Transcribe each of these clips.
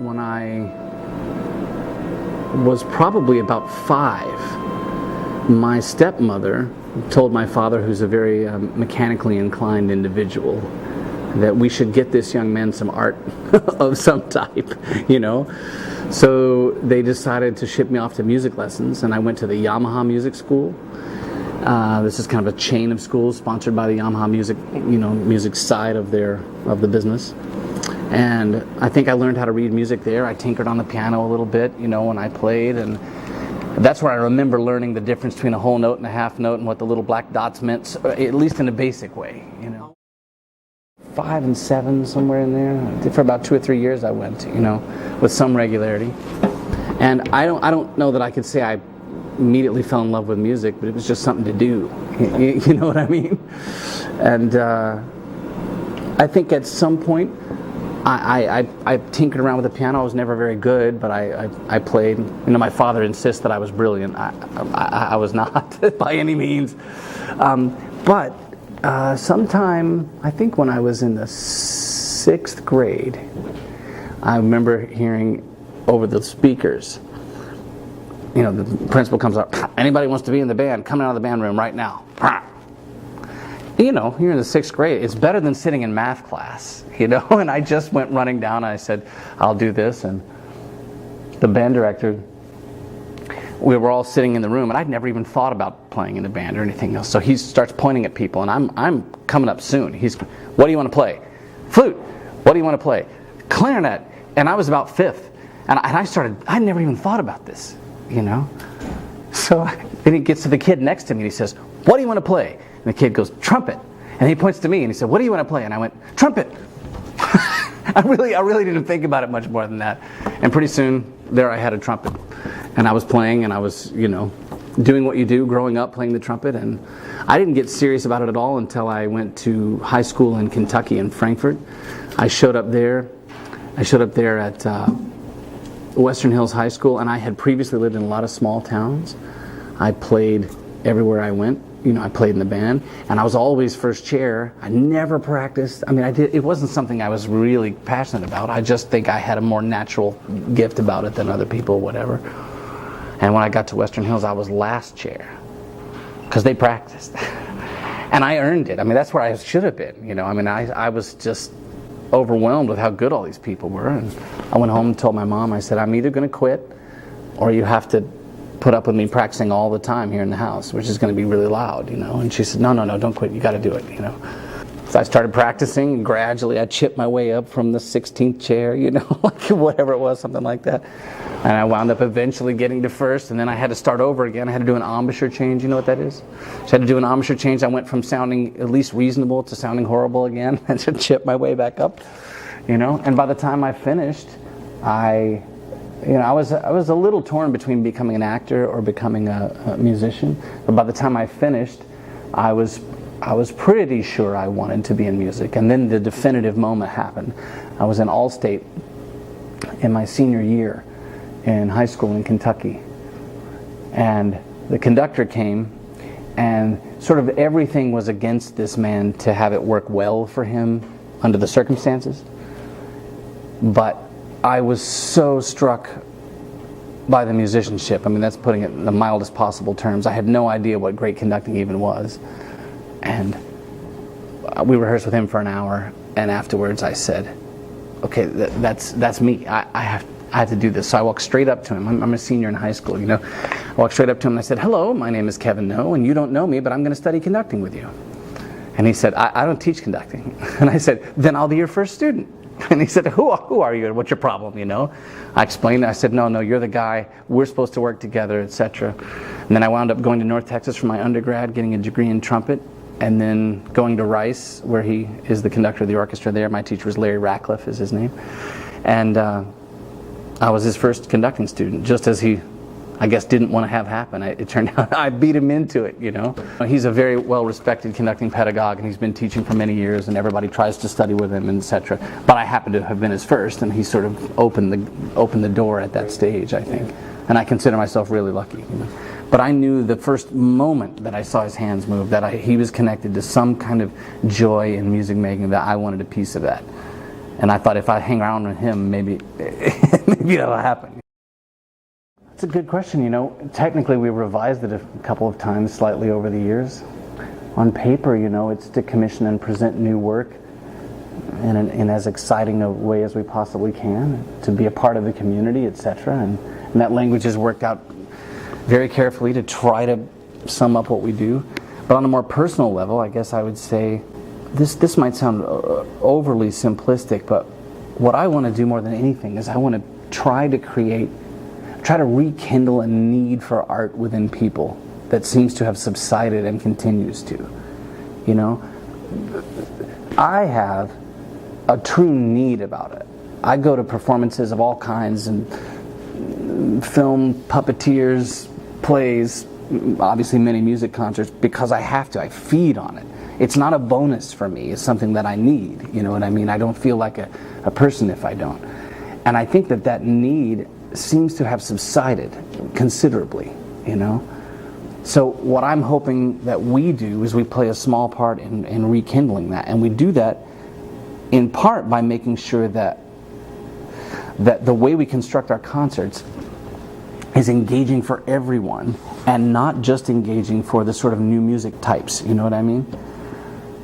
when I was probably about 5. My stepmother told my father, who's a very mechanically inclined individual, that we should get this young man some art of some type, you know. So they decided to ship me off to music lessons, and I went to the Yamaha Music School. This is kind of a chain of schools sponsored by the Yamaha music, music side of the business. And I think I learned how to read music there. I tinkered on the piano a little bit, when I played, and that's where I remember learning the difference between a whole note and a half note and what the little black dots meant, at least in a basic way, 5 and 7, somewhere in there. For about 2 or 3 years I went, with some regularity. And I don't know that I could say I immediately fell in love with music, but it was just something to do. You know what I mean? And I think at some point I tinkered around with the piano. I was never very good, but I played. My father insists that I was brilliant. I was not by any means. But sometime, I think when I was in the 6th grade, I remember hearing over the speakers, the principal comes up, anybody wants to be in the band, come out of the band room right now. You're in the 6th grade. It's better than sitting in math class, and I just went running down and I said, I'll do this. And the band director, we were all sitting in the room, and I'd never even thought about playing in a band or anything else. So he starts pointing at people, and I'm coming up soon. What do you want to play? Flute. What do you want to play? Clarinet. And I was about 5th. And I never even thought about this, So then he gets to the kid next to me and he says, what do you want to play? And the kid goes, trumpet. And he points to me and he said, what do you want to play? And I went, trumpet. I really didn't think about it much more than that. And pretty soon, there I had a trumpet. And I was playing, and I was, doing what you do growing up, playing the trumpet. And I didn't get serious about it at all until I went to high school in Kentucky, in Frankfort. I showed up there at Western Hills High School, and I had previously lived in a lot of small towns. I played everywhere I went. I played in the band, and I was always first chair. I never practiced. It wasn't something I was really passionate about. I just think I had a more natural gift about it than other people, whatever. And when I got to Western Hills, I was last chair, because they practiced. And I earned it. That's where I should have been, I was just overwhelmed with how good all these people were. And I went home and told my mom, I said, I'm either going to quit, or you have to put up with me practicing all the time here in the house, which is going to be really loud, And she said, no, don't quit. You got to do it, So I started practicing, and gradually I chipped my way up from the 16th chair, like whatever it was, something like that. And I wound up eventually getting to first, and then I had to start over again. I had to do an embouchure change. You know what that is? So I had to do an embouchure change. I went from sounding at least reasonable to sounding horrible again, and to chip my way back up, And by the time I finished, I was a little torn between becoming an actor or becoming a musician. But by the time I finished, I was pretty sure I wanted to be in music. And then the definitive moment happened. I was in Allstate in my senior year in high school in Kentucky. And the conductor came, and sort of everything was against this man to have it work well for him under the circumstances. But I was so struck by the musicianship. That's putting it in the mildest possible terms. I had no idea what great conducting even was. And we rehearsed with him for an hour, and afterwards I said, okay, that's me. I have to do this. So I walked straight up to him. I'm a senior in high school, I walked straight up to him and I said, hello, my name is Kevin Noe, and you don't know me, but I'm going to study conducting with you. And he said, I don't teach conducting. And I said, then I'll be your first student. And he said, who are you? What's your problem, I explained. I said, no, you're the guy. We're supposed to work together, etc. And then I wound up going to North Texas for my undergrad, getting a degree in trumpet, and then going to Rice, where he is the conductor of the orchestra there. My teacher was Larry Ratcliffe, is his name. And I was his first conducting student, just as he, I guess, didn't want to have happen. It turned out I beat him into it, He's a very well-respected conducting pedagogue, and he's been teaching for many years, and everybody tries to study with him, etc. But I happen to have been his first, and he sort of opened the door at that stage, I think. And I consider myself really lucky, But I knew the first moment that I saw his hands move that he was connected to some kind of joy in music making, that I wanted a piece of that. And I thought if I hang around with him, maybe that'll happen. It's a good question. You know, technically we revised it a couple of times slightly over the years. On paper, you know, it's to commission and present new work in as exciting a way as we possibly can, to be a part of the community, etc. And that language is worked out very carefully to try to sum up what we do. But on a more personal level, I guess I would say, this might sound overly simplistic, but what I want to do more than anything is I want to try to rekindle a need for art within people that seems to have subsided and continues to. You know, I have a true need about it. I go to performances of all kinds, and film, puppeteers, plays, obviously many music concerts, because I have to. I feed on it. It's not a bonus for me. It's something that I need. You know what I mean? I don't feel like a person if I don't. And I think that need seems to have subsided considerably, you know? So what I'm hoping that we do is we play a small part in rekindling that. And we do that in part by making sure that the way we construct our concerts is engaging for everyone and not just engaging for the sort of new music types, you know what I mean?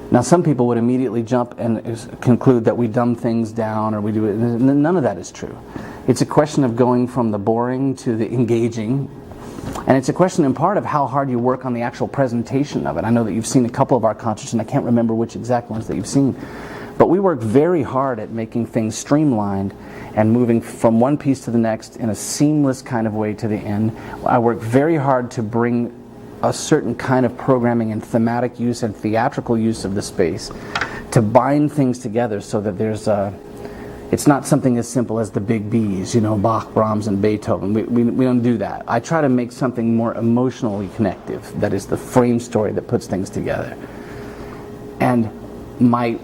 Now some people would immediately jump and conclude that we dumb things down or we do it. None of that is true. It's a question of going from the boring to the engaging, and it's a question in part of how hard you work on the actual presentation of it. I know that you've seen a couple of our concerts, and I can't remember which exact ones that you've seen, but we work very hard at making things streamlined and moving from one piece to the next in a seamless kind of way to the end. I work very hard to bring a certain kind of programming and thematic use and theatrical use of the space to bind things together so that there's it's not something as simple as the big B's, you know, Bach, Brahms, and Beethoven. We don't do that. I try to make something more emotionally connective, that is the frame story that puts things together. And my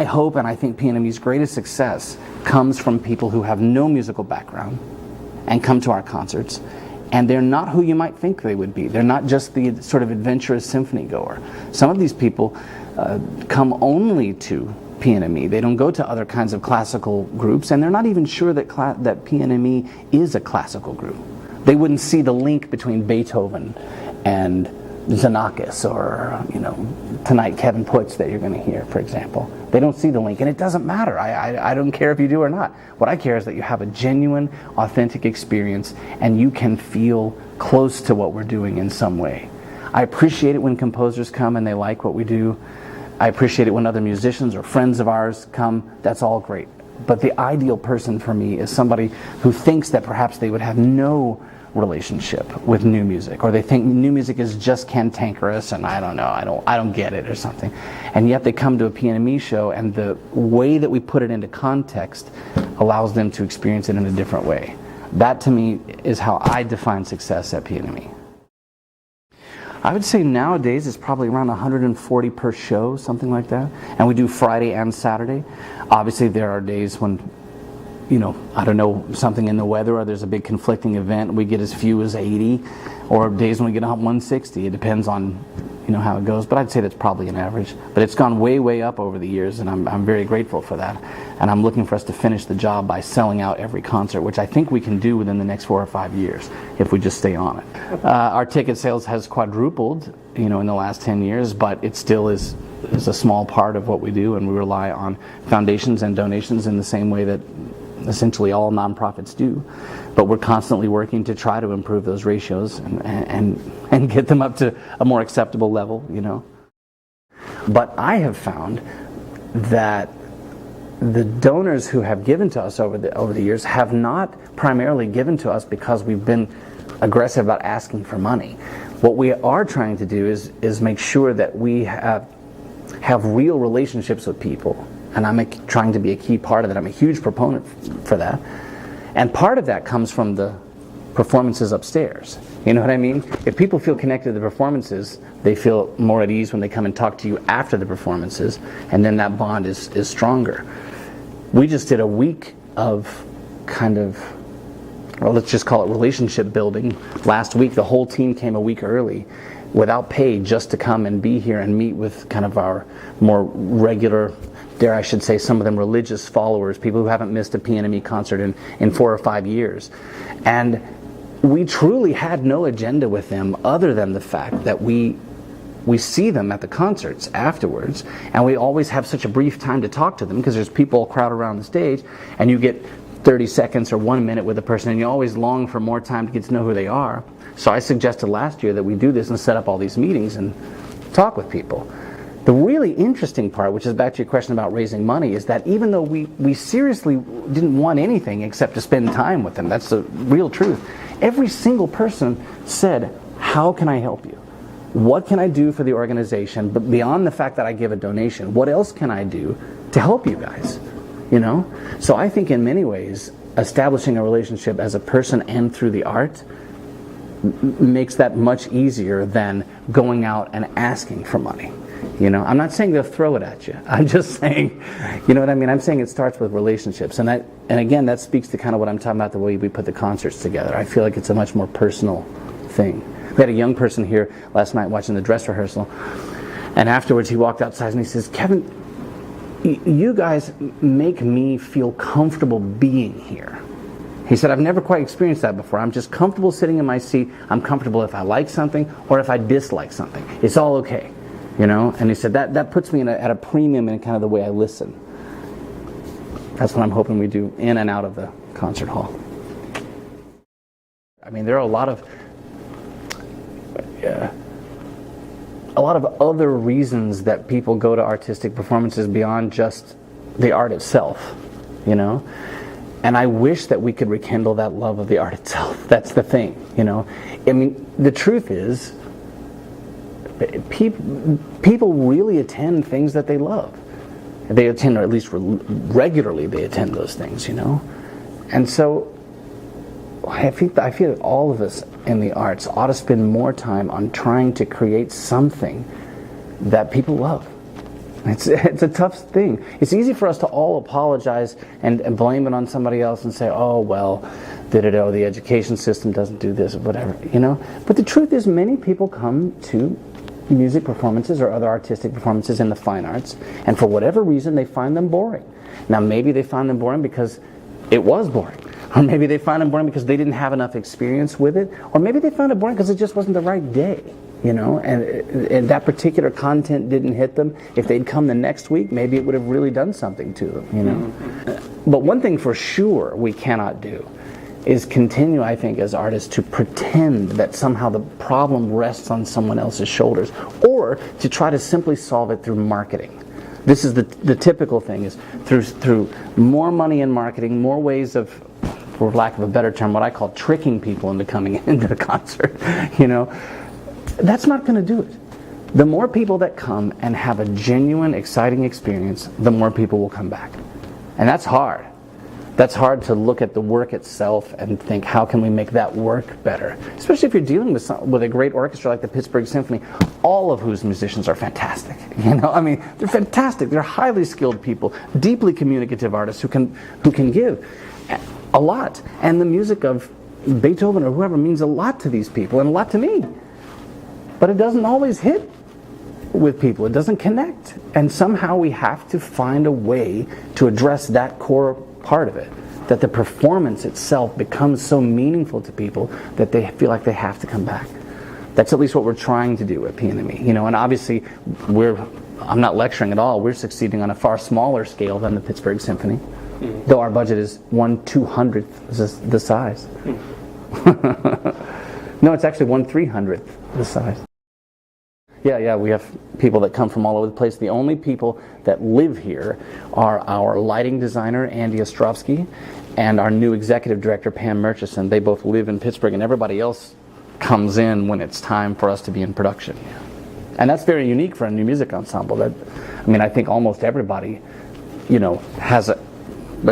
hope, and I think PNME's greatest success, comes from people who have no musical background and come to our concerts. And they're not who you might think they would be. They're not just the sort of adventurous symphony goer. Some of these people come only to PNME. They don't go to other kinds of classical groups, and they're not even sure that PNME is a classical group. They wouldn't see the link between Beethoven and Xenakis or, you know, tonight Kevin Putz that you're going to hear, for example. They don't see the link, and it doesn't matter. I don't care if you do or not. What I care is that you have a genuine, authentic experience and you can feel close to what we're doing in some way. I appreciate it when composers come and they like what we do. I appreciate it when other musicians or friends of ours come. That's all great. But the ideal person for me is somebody who thinks that perhaps they would have no relationship with new music, or they think new music is just cantankerous and I don't know, I don't get it or something, and yet they come to a PNME show and the way that we put it into context allows them to experience it in a different way. That to me is how I define success at PNME. I would say nowadays it's probably around 140 per show, something like that, and we do Friday and Saturday. Obviously there are days when, you know, I don't know, something in the weather or there's a big conflicting event, we get as few as 80, or days when we get 160. It depends on, you know, how it goes, but I'd say that's probably an average. But it's gone way up over the years, and I'm very grateful for that. And I'm looking for us to finish the job by selling out every concert, which I think we can do within the next 4 or 5 years if we just stay on it. Our ticket sales has quadrupled, you know, in the last 10 years, but it still is a small part of what we do, and we rely on foundations and donations in the same way that essentially all nonprofits do. But we're constantly working to try to improve those ratios and get them up to a more acceptable level, you know. But I have found that the donors who have given to us over the years have not primarily given to us because we've been aggressive about asking for money. What we are trying to do is make sure that we have real relationships with people. And I'm trying to be a key part of that. I'm a huge proponent for that. And part of that comes from the performances upstairs. You know what I mean? If people feel connected to the performances, they feel more at ease when they come and talk to you after the performances, and then that bond is stronger. We just did a week of kind of, well, let's just call it relationship building. Last week, the whole team came a week early without pay just to come and be here and meet with kind of our more regular dare I should say, some of them religious followers, people who haven't missed a P&M concert in 4 or 5 years. And we truly had no agenda with them other than the fact that we see them at the concerts afterwards, and we always have such a brief time to talk to them because there's people crowd around the stage, and you get 30 seconds or 1 minute with a person, and you always long for more time to get to know who they are. So I suggested last year that we do this and set up all these meetings and talk with people. The really interesting part, which is back to your question about raising money, is that even though we seriously didn't want anything except to spend time with them, that's the real truth, every single person said, how can I help you? What can I do for the organization? But beyond the fact that I give a donation, what else can I do to help you guys? You know? So I think in many ways, establishing a relationship as a person and through the art makes that much easier than going out and asking for money. You know, I'm not saying they'll throw it at you. I'm just saying, you know what I mean? I'm saying it starts with relationships. And again, that speaks to kind of what I'm talking about, the way we put the concerts together. I feel like it's a much more personal thing. We had a young person here last night watching the dress rehearsal, and afterwards he walked outside and he says, Kevin, you guys make me feel comfortable being here. He said, I've never quite experienced that before. I'm just comfortable sitting in my seat. I'm comfortable if I like something or if I dislike something. It's all okay, you know? And he said, that puts me at a premium in kind of the way I listen. That's what I'm hoping we do in and out of the concert hall. I mean, there are a lot of other reasons that people go to artistic performances beyond just the art itself, you know? And I wish that we could rekindle that love of the art itself. That's the thing, you know? I mean, the truth is, people really attend things that they love. They attend, or at least regularly they attend those things, you know? And so, I feel that all of us in the arts ought to spend more time on trying to create something that people love. It's a tough thing. It's easy for us to all apologize and blame it on somebody else and say, oh, well, the education system doesn't do this or whatever, you know? But the truth is, many people come to music performances or other artistic performances in the fine arts, and for whatever reason, they find them boring. Now, maybe they find them boring because it was boring. Or maybe they find it boring because they didn't have enough experience with it. Or maybe they found it boring because it just wasn't the right day, you know, and that particular content didn't hit them. If they'd come the next week, maybe it would have really done something to them, you know. Mm-hmm. But one thing for sure we cannot do is continue, I think, as artists to pretend that somehow the problem rests on someone else's shoulders, or to try to simply solve it through marketing. This is the typical thing, is through more money in marketing, more ways of, for lack of a better term, what I call tricking people into coming into the concert, you know. That's not going to do it. The more people that come and have a genuine, exciting experience, the more people will come back. And that's hard. That's hard to look at the work itself and think, how can we make that work better? Especially if you're dealing with a great orchestra like the Pittsburgh Symphony, all of whose musicians are fantastic. You know, I mean, they're fantastic. They're highly skilled people, deeply communicative artists who can give a lot. And the music of Beethoven or whoever means a lot to these people and a lot to me. But it doesn't always hit with people. It doesn't connect. And somehow we have to find a way to address that core part of it, that the performance itself becomes so meaningful to people that they feel like they have to come back. That's at least what we're trying to do at P&M, you know. And obviously, I'm not lecturing at all. We're succeeding on a far smaller scale than the Pittsburgh Symphony, though our budget is 1/200th the size. No, it's actually 1/300th the size. Yeah, we have people that come from all over the place. The only people that live here are our lighting designer, Andy Ostrovsky, and our new executive director, Pam Murchison. They both live in Pittsburgh, and everybody else comes in when it's time for us to be in production. And that's very unique for a new music ensemble. I think almost everybody, you know, has a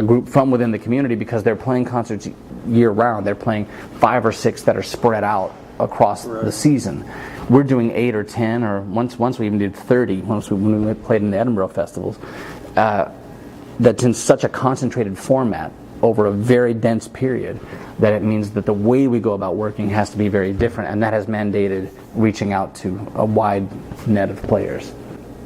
group from within the community, because they're playing concerts year-round. They're playing 5 or 6 that are spread out across the season. We're doing 8 or 10, or once we even did 30 when we played in the Edinburgh festivals. That's in such a concentrated format over a very dense period that it means that the way we go about working has to be very different, and that has mandated reaching out to a wide net of players.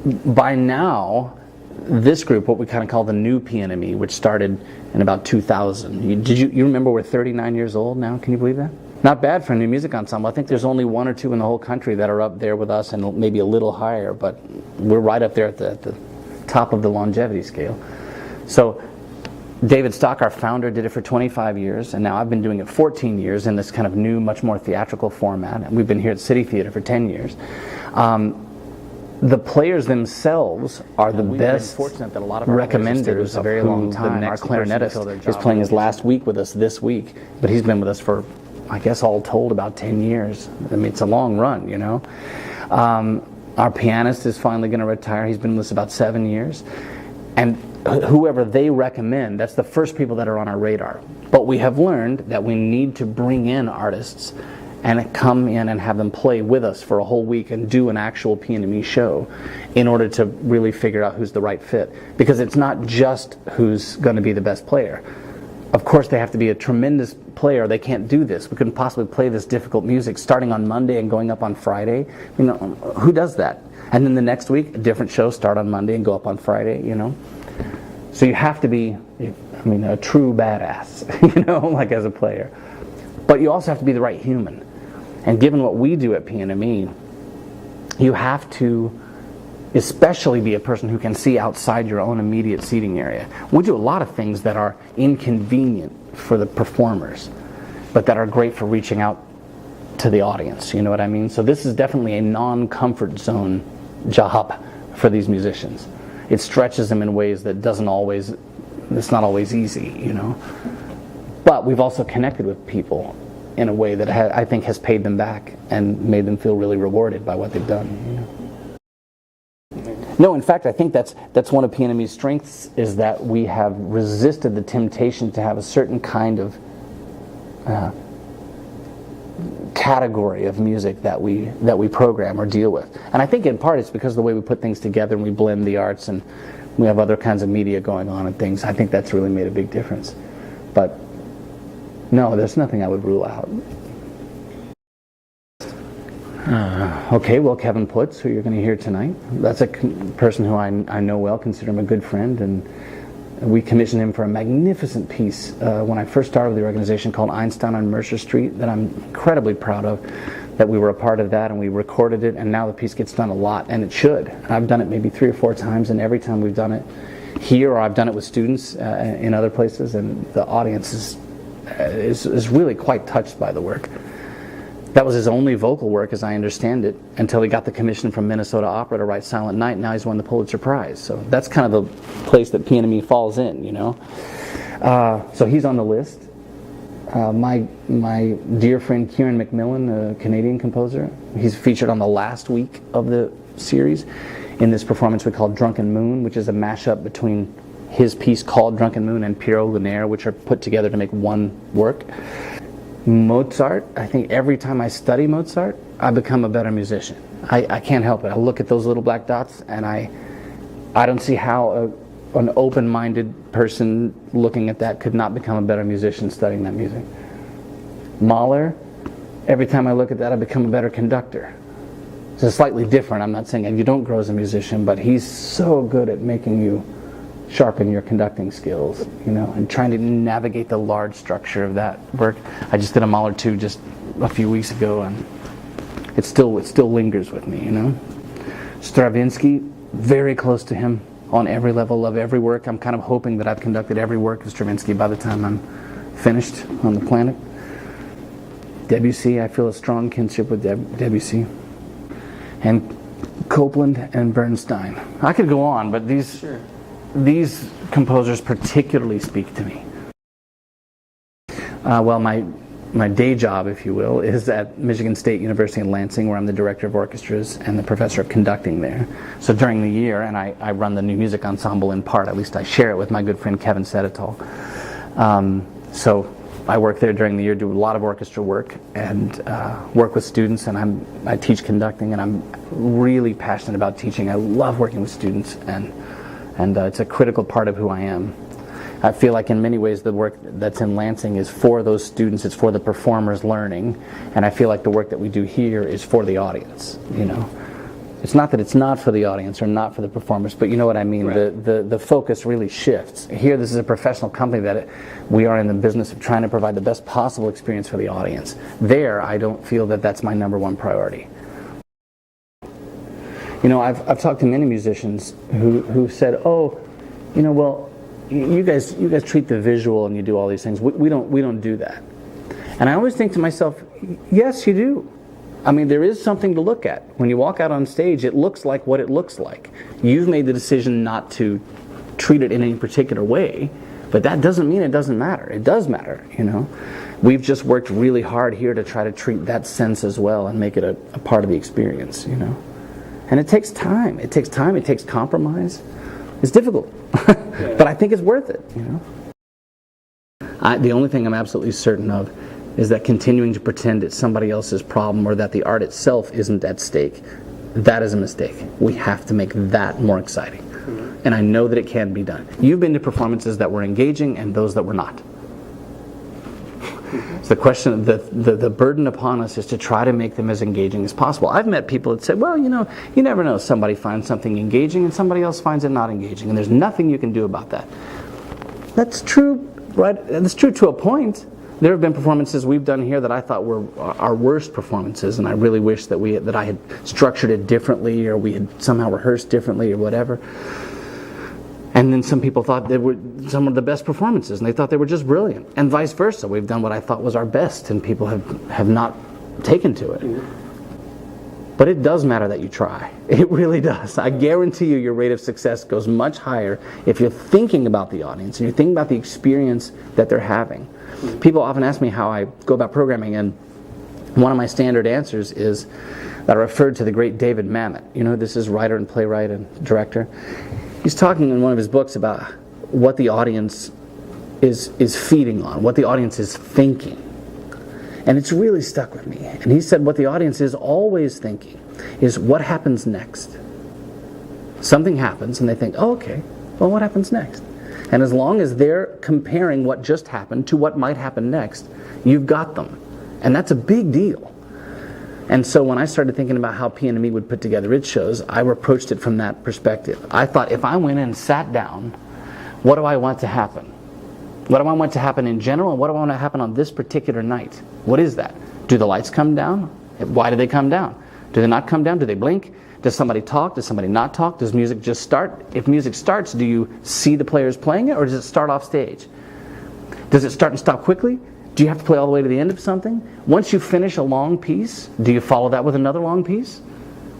By now, this group, what we kind of call the new PNME, which started in about 2000. You remember we're 39 years old now? Can you believe that? Not bad for a new music ensemble. I think there's only one or two in the whole country that are up there with us, and maybe a little higher, but we're right up there at the top of the longevity scale. So David Stock, our founder, did it for 25 years, and now I've been doing it 14 years in this kind of new, much more theatrical format, and we've been here at City Theater for 10 years. The players themselves are the best recommenders of very long time. Our clarinetist is playing his last week with us this week, but he's been with us for, I guess, all told about 10 years. I mean, it's a long run, you know. Our pianist is finally going to retire. He's been with us about 7 years. And whoever they recommend, that's the first people that are on our radar. But we have learned that we need to bring in artists and come in and have them play with us for a whole week and do an actual PNME show in order to really figure out who's the right fit. Because it's not just who's going to be the best player. Of course, they have to be a tremendous player. They can't do this. We couldn't possibly play this difficult music starting on Monday and going up on Friday. You know, who does that? And then the next week, a different show, start on Monday and go up on Friday, you know? So you have to be, I mean, a true badass, you know, like as a player. But you also have to be the right human. And given what we do at PNME, you have to especially be a person who can see outside your own immediate seating area. We do a lot of things that are inconvenient for the performers, but that are great for reaching out to the audience, you know what I mean? So this is definitely a non-comfort zone job for these musicians. It stretches them in ways that it's not always easy, you know? But we've also connected with people in a way that I think has paid them back and made them feel really rewarded by what they've done. You know? No, in fact, I think that's one of PNME's strengths, is that we have resisted the temptation to have a certain kind of category of music that we program or deal with. And I think in part it's because of the way we put things together and we blend the arts and we have other kinds of media going on and things. I think that's really made a big difference. But no, there's nothing I would rule out. Okay, well, Kevin Putz, who you're going to hear tonight, that's a person who I know well, consider him a good friend, and we commissioned him for a magnificent piece when I first started with the organization called Einstein on Mercer Street that I'm incredibly proud of, that we were a part of that and we recorded it, and now the piece gets done a lot, and it should. I've done it maybe 3 or 4 times, and every time we've done it here or I've done it with students in other places, and the audience is really quite touched by the work. That was his only vocal work, as I understand it, until he got the commission from Minnesota Opera to write Silent Night. Now he's won the Pulitzer Prize. So that's kind of the place that PNME falls in, you know. So he's on the list. My dear friend Kieran McMillan, a Canadian composer, he's featured on the last week of the series in this performance we call Drunken Moon, which is a mashup between his piece called Drunken Moon and Pierrot Lunaire, which are put together to make one work. Mozart, I think every time I study Mozart, I become a better musician. I can't help it. I look at those little black dots and I don't see how an open-minded person looking at that could not become a better musician studying that music. Mahler, every time I look at that, I become a better conductor. It's slightly different. I'm not saying you don't grow as a musician, but he's so good at making you sharpen your conducting skills, you know, and trying to navigate the large structure of that work. I just did a Mahler 2 just a few weeks ago, and it still lingers with me, you know. Stravinsky, very close to him on every level, love every work. I'm kind of hoping that I've conducted every work of Stravinsky by the time I'm finished on the planet. Debussy, I feel a strong kinship with Debussy. And Copland and Bernstein. I could go on, but these composers particularly speak to me. Well, my day job, if you will, is at Michigan State University in Lansing, where I'm the director of orchestras and the professor of conducting there. So during the year, and I run the New Music Ensemble in part, at least I share it with my good friend Kevin Sedetol. So I work there during the year, do a lot of orchestra work, and work with students, and I teach conducting, and I'm really passionate about teaching. I love working with students, and it's a critical part of who I am. I feel like in many ways the work that's in Lansing is for those students, it's for the performers learning, and I feel like the work that we do here is for the audience, you know. It's not that it's not for the audience or not for the performers, but you know what I mean. Right. The focus really shifts. Here, this is a professional company that we are in the business of trying to provide the best possible experience for the audience. There, I don't feel that that's my number one priority. You know, I've talked to many musicians who said, "Oh, you know, well, you guys treat the visual and you do all these things. We don't do that." And I always think to myself, yes, you do. I mean, there is something to look at. When you walk out on stage, it looks like what it looks like. You've made the decision not to treat it in any particular way, but that doesn't mean it doesn't matter. It does matter, you know. We've just worked really hard here to try to treat that sense as well and make it a part of the experience, you know. And it takes time. It takes time. It takes compromise. It's difficult, but I think it's worth it, you know. The only thing I'm absolutely certain of is that continuing to pretend it's somebody else's problem or that the art itself isn't at stake, that is a mistake. We have to make that more exciting. And I know that it can be done. You've been to performances that were engaging and those that were not. So the question, the burden upon us is to try to make them as engaging as possible. I've met people that say, well, you know, you never know. Somebody finds something engaging and somebody else finds it not engaging, and there's nothing you can do about that. That's true, right? That's true to a point. There have been performances we've done here that I thought were our worst performances, and I really wish that I had structured it differently, or we had somehow rehearsed differently, or whatever. And then some people thought they were some of the best performances, and they thought they were just brilliant. And vice versa. We've done what I thought was our best, and people have not taken to it. But it does matter that you try. It really does. I guarantee you your rate of success goes much higher if you're thinking about the audience, and you're thinking about the experience that they're having. People often ask me how I go about programming, and one of my standard answers is that I referred to the great David Mamet. You know who this is? Writer and playwright and director. He's talking in one of his books about what the audience is feeding on, what the audience is thinking. And it's really stuck with me. And he said what the audience is always thinking is what happens next. Something happens and they think, oh, okay, well, what happens next? And as long as they're comparing what just happened to what might happen next, you've got them. And that's a big deal. And so when I started thinking about how P&M would put together its shows, I approached it from that perspective. I thought, if I went in and sat down, what do I want to happen? What do I want to happen in general, and what do I want to happen on this particular night? What is that? Do the lights come down? Why do they come down? Do they not come down? Do they blink? Does somebody talk? Does somebody not talk? Does music just start? If music starts, do you see the players playing it, or does it start off stage? Does it start and stop quickly? Do you have to play all the way to the end of something? Once you finish a long piece, do you follow that with another long piece?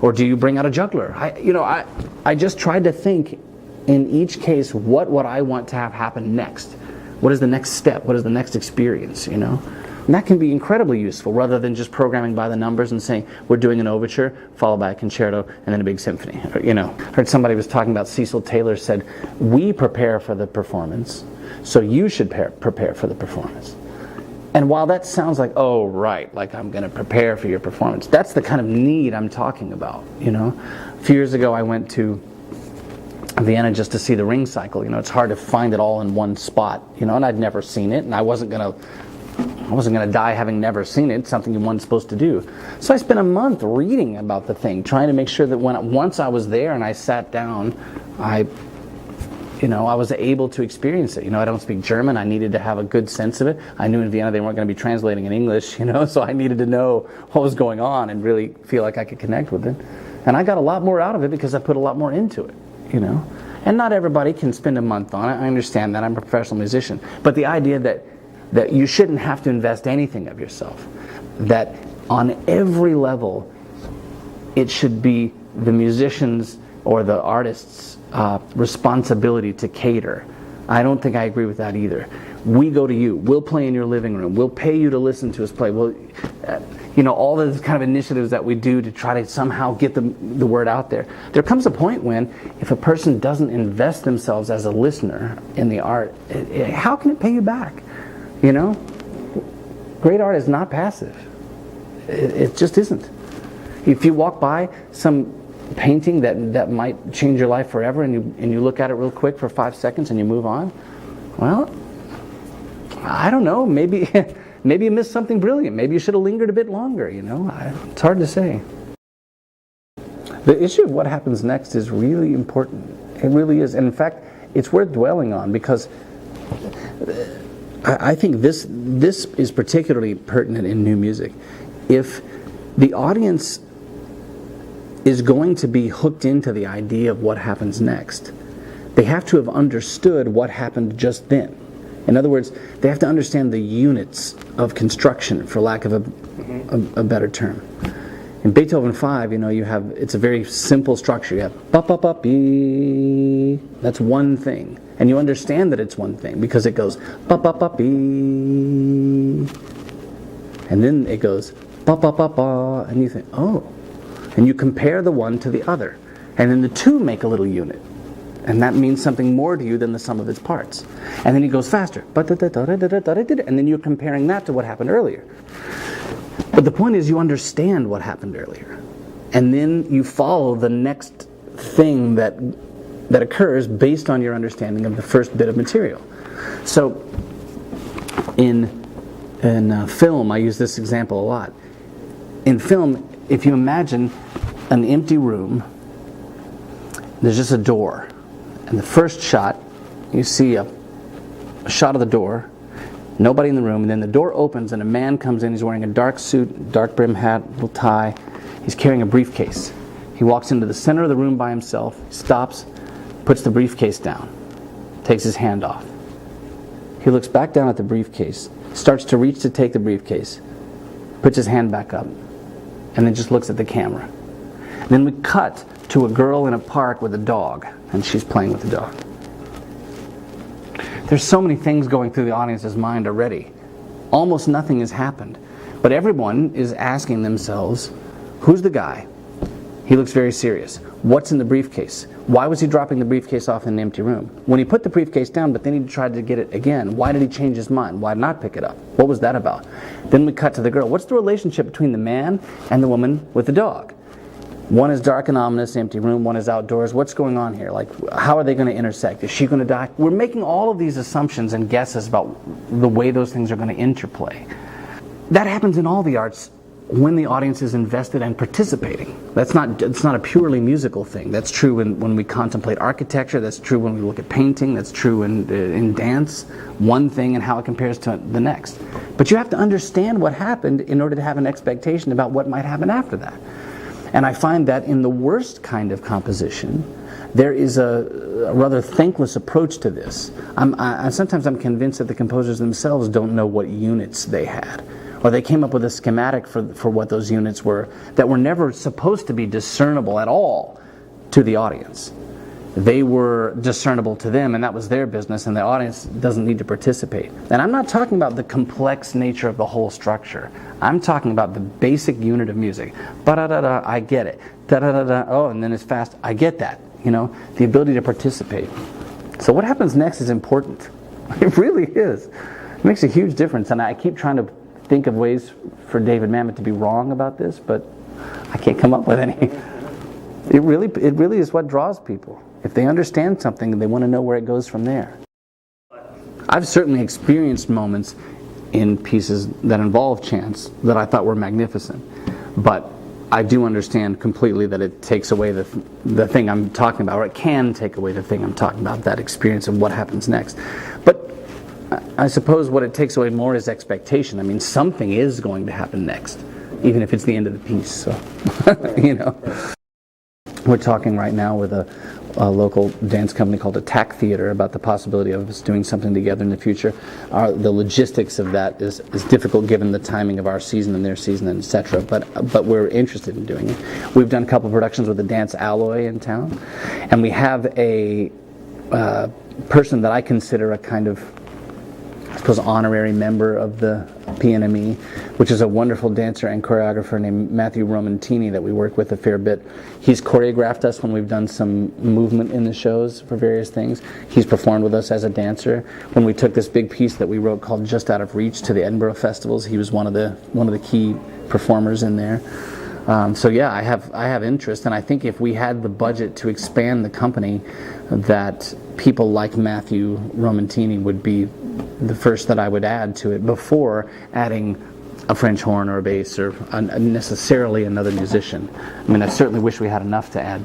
Or do you bring out a juggler? I just tried to think in each case, what would I want to have happen next? What is the next step? What is the next experience, you know? And that can be incredibly useful, rather than just programming by the numbers and saying, we're doing an overture, followed by a concerto, and then a big symphony. You know, I heard somebody was talking about Cecil Taylor said, we prepare for the performance, so you should prepare for the performance. And while that sounds like, oh, right, like I'm going to prepare for your performance, that's the kind of need I'm talking about, you know. A few years ago, I went to Vienna just to see the Ring Cycle. You know, it's hard to find it all in one spot, you know, and I'd never seen it, and I wasn't gonna die having never seen it. It's something one's supposed to do. So I spent a month reading about the thing, trying to make sure that once I was there and I sat down, I was able to experience it. You know, I don't speak German. I needed to have a good sense of it. I knew in Vienna they weren't going to be translating in English, you know, so I needed to know what was going on and really feel like I could connect with it. And I got a lot more out of it because I put a lot more into it, you know. And not everybody can spend a month on it. I understand that. I'm a professional musician. But the idea that you shouldn't have to invest anything of yourself, that on every level it should be the musician's or the artist's responsibility to cater. I don't think I agree with that either. We go to you. We'll play in your living room. We'll pay you to listen to us play. Well, you know, all the kind of initiatives that we do to try to somehow get the word out there. There comes a point when, if a person doesn't invest themselves as a listener in the art, how can it pay you back? You know, great art is not passive. It just isn't. If you walk by some painting that might change your life forever, and you look at it real quick for 5 seconds and you move on, well, I don't know, maybe you missed something brilliant. Maybe you should have lingered a bit longer, you know. It's hard to say. The issue of what happens next is really important. It really is. And in fact, it's worth dwelling on, because I think this is particularly pertinent in new music. If the audience is going to be hooked into the idea of what happens next, they have to have understood what happened just then. In other words, they have to understand the units of construction, for lack of a better term. In Beethoven 5, it's a very simple structure. You have ba ba ba be. That's one thing, and you understand that it's one thing because it goes ba ba ba be, and then it goes ba ba ba ba, and you think, oh, and you compare the one to the other, and then the two make a little unit, and that means something more to you than the sum of its parts. And then it goes faster, and then you're comparing that to what happened earlier. But the point is, you understand what happened earlier, and then you follow the next thing that occurs based on your understanding of the first bit of material. So in film, I use this example a lot. In film, if you imagine an empty room, there's just a door, and the first shot, you see a shot of the door, nobody in the room, and then the door opens and a man comes in. He's wearing a dark suit, dark brim hat, little tie. He's carrying a briefcase. He walks into the center of the room by himself, stops, puts the briefcase down, takes his hand off. He looks back down at the briefcase, starts to reach to take the briefcase, puts his hand back up, and then just looks at the camera. Then we cut to a girl in a park with a dog, and she's playing with the dog. There's so many things going through the audience's mind already. Almost nothing has happened. But everyone is asking themselves, who's the guy? He looks very serious. What's in the briefcase? Why was he dropping the briefcase off in an empty room? When he put the briefcase down, but then he tried to get it again, why did he change his mind? Why not pick it up? What was that about? Then we cut to the girl. What's the relationship between the man and the woman with the dog? One is dark and ominous, empty room. One is outdoors. What's going on here? Like, how are they going to intersect? Is she going to die? We're making all of these assumptions and guesses about the way those things are going to interplay. That happens in all the arts when the audience is invested and participating. It's not a purely musical thing. That's true when we contemplate architecture. That's true when we look at painting. That's true in dance. One thing and how it compares to the next. But you have to understand what happened in order to have an expectation about what might happen after that. And I find that in the worst kind of composition, there is a rather thankless approach to this. Sometimes I'm convinced that the composers themselves don't know what units they had. Or they came up with a schematic for what those units were that were never supposed to be discernible at all to the audience. They were discernible to them, and that was their business, and the audience doesn't need to participate. And I'm not talking about the complex nature of the whole structure. I'm talking about the basic unit of music. Ba-da-da-da, I get it. Da-da-da-da, oh, and then it's fast, I get that. The ability to participate. So what happens next is important. It really is. It makes a huge difference, and I keep trying to think of ways for David Mamet to be wrong about this, but I can't come up with any. It really is what draws people. If they understand something, they want to know where it goes from there. I've certainly experienced moments in pieces that involve chants that I thought were magnificent, but I do understand completely that it takes away the thing I'm talking about, or it can take away the thing I'm talking about, that experience of what happens next. But I suppose what it takes away more is expectation. I mean, something is going to happen next, even if it's the end of the piece. So, We're talking right now with a local dance company called Attack Theater about the possibility of us doing something together in the future. The logistics of that is difficult given the timing of our season and their season, and etc. But we're interested in doing it. We've done a couple of productions with the Dance Alloy in town, and we have a person that I consider a kind of, I suppose, honorary member of the PNME, which is a wonderful dancer and choreographer named Matthew Romantini that we work with a fair bit. He's choreographed us when we've done some movement in the shows for various things. He's performed with us as a dancer. When we took this big piece that we wrote called Just Out of Reach to the Edinburgh festivals, he was one of the key performers in there. So yeah, I have interest, and I think if we had the budget to expand the company, that people like Matthew Romantini would be the first that I would add to it before adding a French horn or a bass or necessarily another musician. I mean, I certainly wish we had enough to add,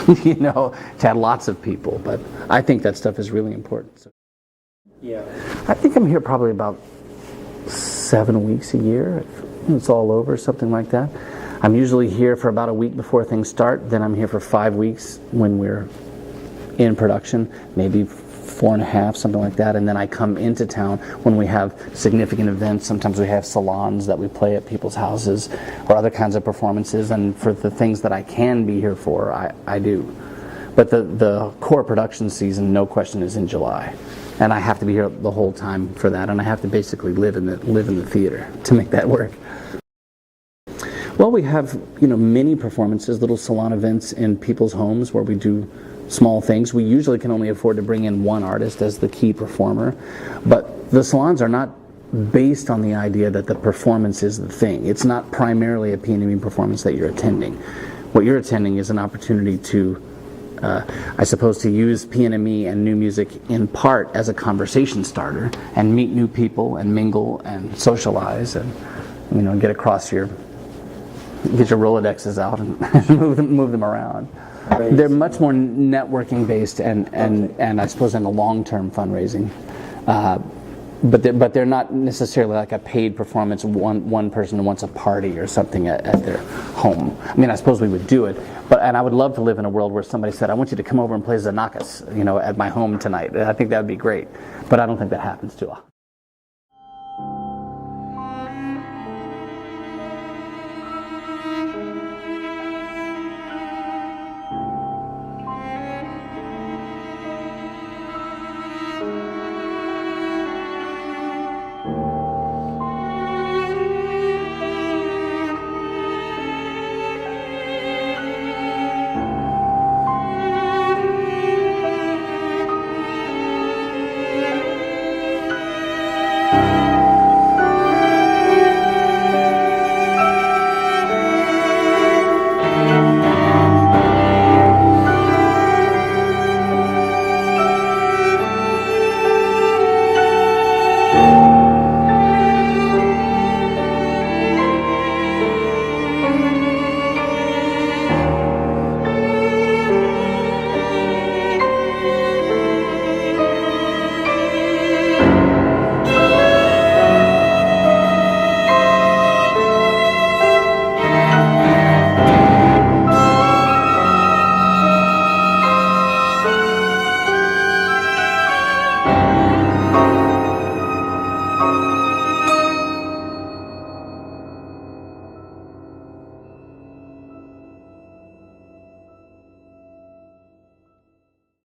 to add lots of people, but I think that stuff is really important. So, Yeah. I think I'm here probably about 7 weeks a year. It's all over, something like that. I'm usually here for about a week before things start. Then I'm here for 5 weeks when we're in production, maybe 4.5, something like that. And then I come into town when we have significant events. Sometimes we have salons that we play at people's houses or other kinds of performances. And for the things that I can be here for, I do. But the core production season, no question, is in July. And I have to be here the whole time for that. And I have to basically live in the theater to make that work. Well, we have, mini performances, little salon events in people's homes where we do small things. We usually can only afford to bring in one artist as the key performer, but the salons are not based on the idea that the performance is the thing. It's not primarily a P&M performance that you're attending. What you're attending is an opportunity to, I suppose, to use P&M and new music in part as a conversation starter and meet new people and mingle and socialize and, get your Rolodexes out and move them around. Right. They're much more networking based and I suppose in a long-term fundraising, but they're not necessarily like a paid performance. One person wants a party or something at their home. I mean, I suppose we would do it, and I would love to live in a world where somebody said, "I want you to come over and play Xenakis, at my home tonight." I think that would be great, but I don't think that happens too often.